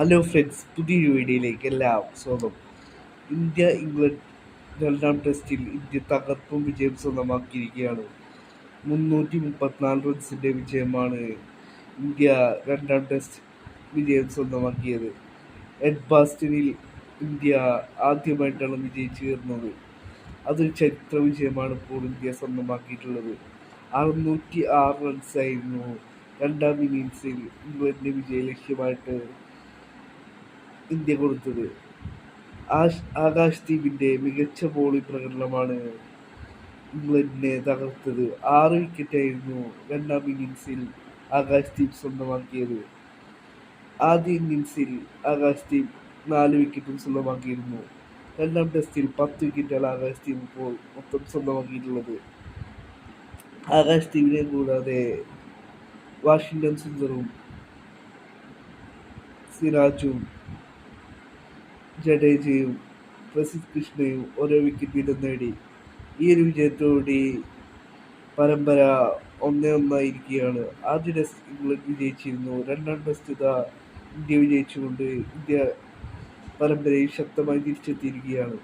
Hello friends, പുതിയൊരു വീഡിയോയിലേക്ക് എല്ലാവർക്കും സ്വാഗതം. ഇംഗ്ലണ്ട് രണ്ടാം ടെസ്റ്റിൽ ഇന്ത്യ തകർപ്പും വിജയം സ്വന്തമാക്കിയിരിക്കുകയാണ്. 334 റൺസിൻ്റെ വിജയമാണ് ഇന്ത്യ രണ്ടാം ടെസ്റ്റ് വിജയം സ്വന്തമാക്കിയത്. എഡ്ബാസ്റ്റനിൽ ഇന്ത്യ ആദ്യമായിട്ടാണ് വിജയിച്ചു കയറുന്നത്. അതൊരു ചരിത്ര വിജയമാണ് ഇപ്പോൾ ഇന്ത്യ സ്വന്തമാക്കിയിട്ടുള്ളത്. 606 റൺസായിരുന്നു രണ്ടാം ഇന്നിങ്സിൽ ഇംഗ്ലണ്ടിൻ്റെ വിജയലക്ഷ്യമായിട്ട് ഇന്ത്യ കൊടുത്തത്. ആകാശ് മികച്ച ബോളിംഗ് പ്രകടനമാണ് ഇംഗ്ലണ്ടിനെ തകർത്തത്. 6 വിക്കറ്റായിരുന്നു രണ്ടാം ഇന്നിങ്സിൽ ആകാശ് സ്വന്തമാക്കിയത്. ആദ്യ ഇന്നിങ്സിൽ ആകാശ് 4 വിക്കറ്റും സ്വന്തമാക്കിയിരുന്നു. രണ്ടാം ടെസ്റ്റിൽ 10 വിക്കറ്റാണ് ആകാശ് ഇപ്പോൾ മൊത്തം സ്വന്തമാക്കിയിട്ടുള്ളത്. ആകാശ് കൂടാതെ വാഷിംഗ്ടൺ സുന്ദറും സിറാജും ജഡേജയും പ്രസിദ്ധ് കൃഷ്ണയും ഓരോ വിക്കറ്റ് വീതം നേടി. ഈ ഒരു വിജയത്തോടെ പരമ്പര 1-1 ആദ്യ ടെസ്റ്റ് ഇംഗ്ലണ്ട് വിജയിച്ചിരുന്നു. രണ്ടാം ടെസ്റ്റ് ഇന്ത്യ വിജയിച്ചുകൊണ്ട് ഇന്ത്യ പരമ്പരയിൽ ശക്തമായി തിരിച്ചെത്തിയിരിക്കുകയാണ്.